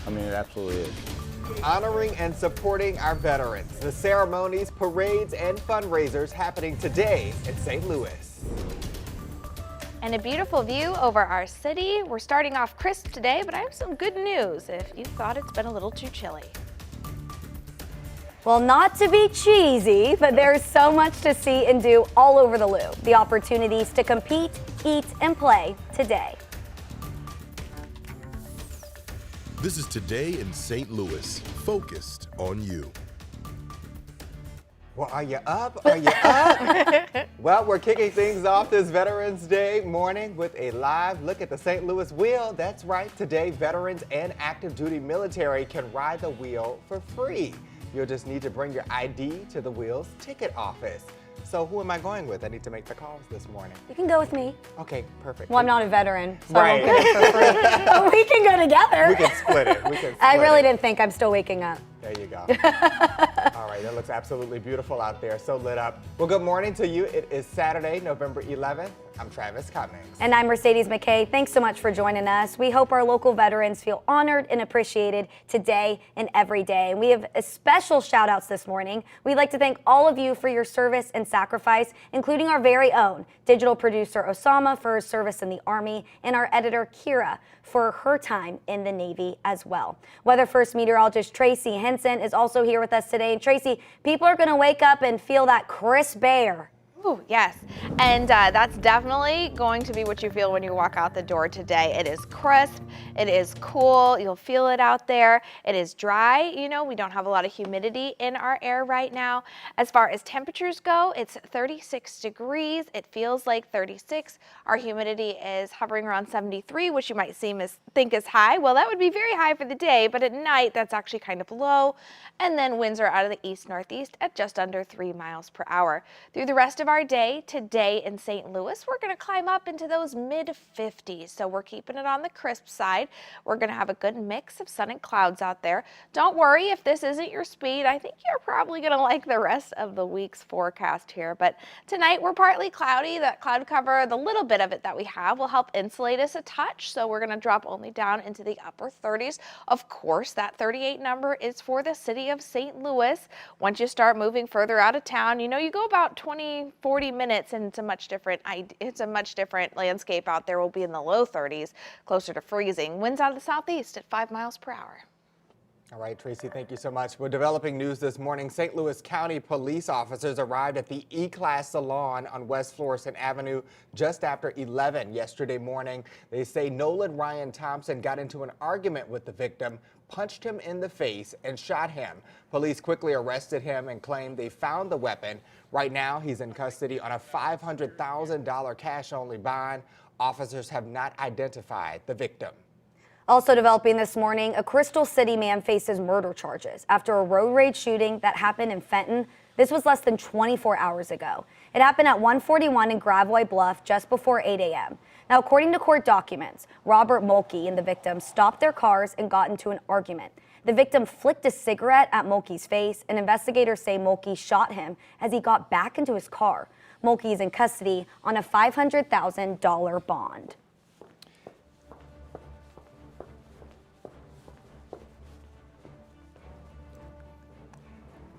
I mean, it absolutely is. Honoring and supporting our veterans. The ceremonies, parades, and fundraisers happening today in St. Louis. And a beautiful view over our city. We're starting off crisp today, but I have some good news if you thought it's been a little too chilly. Well, not to be cheesy, but there's so much to see and do all over the Lou. The opportunities to compete, eat, and play today. This is Today in St. Louis, focused on you. Well, are you up? Are you up? Well, we're kicking things off this Veterans Day morning with a live look at the St. Louis wheel. That's right, today veterans and active duty military can ride the wheel for free. You'll just need to bring your ID to the wheel's ticket office. So who am I going with? I need to make the calls this morning. You can go with me. Okay, perfect. Well, I'm not a veteran, so Right. I won't get it for free. But we can go together. We can split it. I really didn't think. I'm still waking up. There you go. All right, that looks absolutely beautiful out there, so lit up. Well, good morning to you. It is Saturday, November 11th. I'm Travis Cummings. And I'm Mercedes McKay. Thanks so much for joining us. We hope our local veterans feel honored and appreciated today and every day. And we have a special shout outs this morning. We'd like to thank all of you for your service and sacrifice, including our very own digital producer Osama for his service in the Army and our editor Kira for her time in the Navy as well. Weather First meteorologist Tracy Henson is also here with us today. And Tracy, people are going to wake up and feel that crisp air. Ooh, yes, and that's definitely going to be what you feel when you walk out the door today. It is crisp, it is cool, you'll feel it out there. It is dry, you know, we don't have a lot of humidity in our air right now. As far as temperatures go, it's 36 degrees, it feels like 36. Our humidity is hovering around 73, which you might think is high. Well, that would be very high for the day, but at night that's actually kind of low. And then winds are out of the east-northeast at just under 3 miles per hour. Through the rest of our day today in St. Louis, we're going to climb up into those mid-50s, so we're keeping it on the crisp side. We're going to have a good mix of sun and clouds out there. Don't worry if this isn't your speed. I think you're probably going to like the rest of the week's forecast here, but tonight we're partly cloudy. That cloud cover, the little bit of it that we have, will help insulate us a touch, so we're going to drop only down into the upper 30s. Of course, that 38 number is for the city of St. Louis. Once you start moving further out of town, you know, you go about 40 minutes and it's a much different landscape out there. We'll be in the low 30s, closer to freezing. Winds out of the southeast at 5 miles per hour. All right, Tracy, thank you so much. We're developing news this morning. St. Louis County police officers arrived at the E-Class Salon on West Florissant Avenue just after 11 yesterday morning. They say Nolan Ryan Thompson got into an argument with the victim, punched him in the face, and shot him. Police quickly arrested him and claimed they found the weapon. Right now, he's in custody on a $500,000 cash-only bond. Officers have not identified the victim. Also developing this morning, a Crystal City man faces murder charges after a road rage shooting that happened in Fenton. This was less than 24 hours ago. It happened at 141 in Gravois Bluff just before 8 a.m. Now, according to court documents, Robert Mulkey and the victim stopped their cars and got into an argument. The victim flicked a cigarette at Mulkey's face, and investigators say Mulkey shot him as he got back into his car. Mulkey is in custody on a $500,000 bond.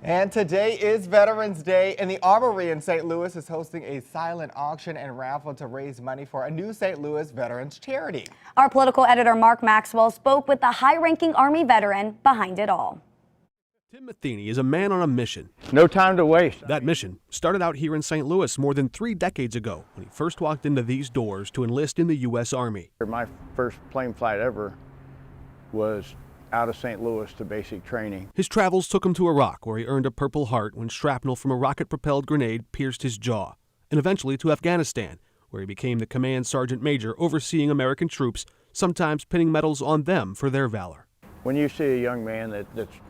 And today is Veterans Day, and the Armory in St. Louis is hosting a silent auction and raffle to raise money for a new St. Louis veterans charity. Our political editor Mark Maxwell spoke with the high-ranking Army veteran behind it all. Tim Matheny is a man on a mission. No time to waste. That mission started out here in St. Louis more than 3 decades ago when he first walked into these doors to enlist in the U.S. Army. My first plane flight ever was out of St. Louis to basic training. His travels took him to Iraq, where he earned a Purple Heart when shrapnel from a rocket-propelled grenade pierced his jaw, and eventually to Afghanistan, where he became the command sergeant major overseeing American troops, sometimes pinning medals on them for their valor. When you see a young man that's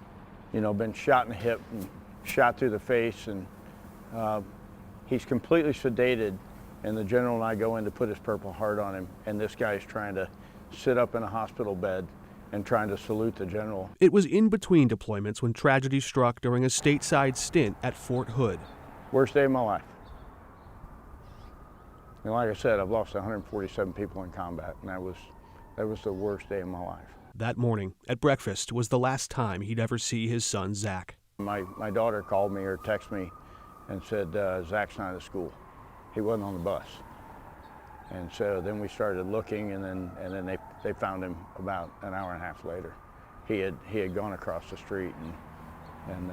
been shot in the hip and shot through the face, and he's completely sedated, and the general and I go in to put his Purple Heart on him, and this guy's trying to sit up in a hospital bed and trying to salute the general. It was in between deployments when tragedy struck during a stateside stint at Fort Hood. Worst day of my life. And like I said, I've lost 147 people in combat, and that was the worst day of my life. That morning, at breakfast, was the last time he'd ever see his son, Zach. My daughter called me or texted me and said, Zach's not at school. He wasn't on the bus. And so then we started looking, and then they found him about an hour and a half later. He had gone across the street and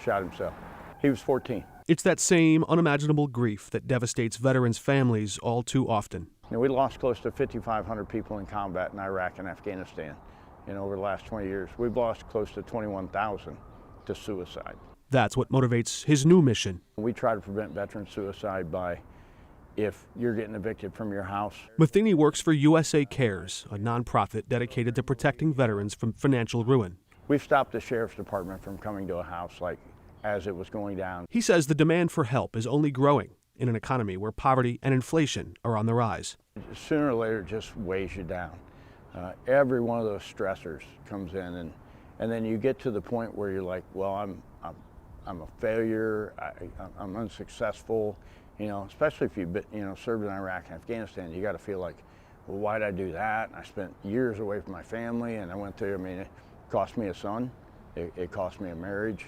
shot himself. He was 14. It's that same unimaginable grief that devastates veterans' families all too often. We lost close to 5,500 people in combat in Iraq and Afghanistan. Over the last 20 years, we've lost close to 21,000 to suicide. That's what motivates his new mission. We try to prevent veteran suicide by, if you're getting evicted from your house. Matheny works for USA Cares, a nonprofit dedicated to protecting veterans from financial ruin. We've stopped the sheriff's department from coming to a house as it was going down. He says the demand for help is only growing in an economy where poverty and inflation are on the rise. Sooner or later, it just weighs you down. Every one of those stressors comes in, and then you get to the point where you're like, well, I'm a failure. I'm unsuccessful. Especially if you've served in Iraq and Afghanistan, you got to feel like, well, why did I do that? I spent years away from my family, and I went through. It cost me a son. It cost me a marriage.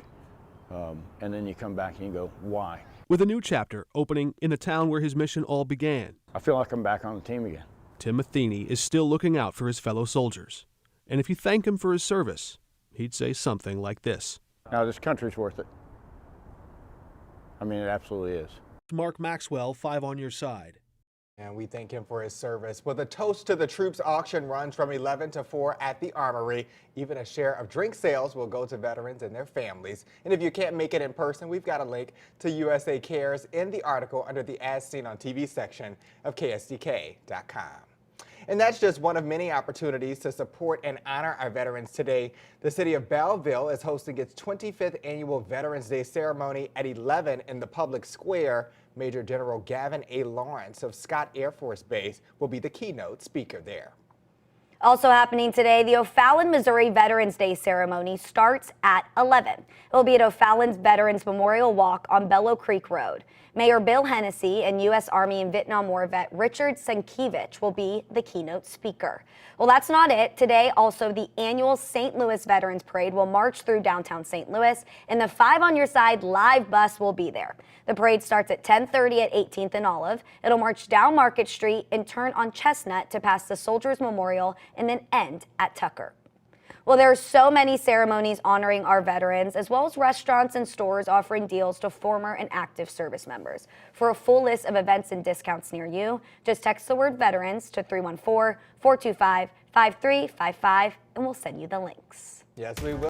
And then you come back and you go, why? With a new chapter opening in the town where his mission all began, I feel like I'm back on the team again. Tim Matheny is still looking out for his fellow soldiers. And if you thank him for his service, he'd say something like this. Now, this country's worth it. It absolutely is. Mark Maxwell, 5 on your side. And we thank him for his service. Well, the Toast to the Troops auction runs from 11 to 4 at the Armory. Even a share of drink sales will go to veterans and their families. And if you can't make it in person, we've got a link to USA Cares in the article under the As Seen on TV section of KSDK.com. And that's just one of many opportunities to support and honor our veterans today. The city of Belleville is hosting its 25th annual Veterans Day ceremony at 11 in the public square. Major General Gavin A. Lawrence of Scott Air Force Base will be the keynote speaker there. Also happening today, the O'Fallon, Missouri Veterans Day ceremony starts at 11. It will be at O'Fallon's Veterans Memorial Walk on Bellow Creek Road. Mayor Bill Hennessy and U.S. Army and Vietnam War vet Richard Sienkiewicz will be the keynote speaker. Well, that's not it. Today, also, the annual St. Louis Veterans Parade will march through downtown St. Louis, and the 5 on Your Side live bus will be there. The parade starts at 10:30 at 18th and Olive. It'll march down Market Street and turn on Chestnut to pass the Soldiers Memorial and then end at Tucker. Well, there are so many ceremonies honoring our veterans, as well as restaurants and stores offering deals to former and active service members. For a full list of events and discounts near you, just text the word veterans to 314-425-5355 and we'll send you the links. Yes, we will.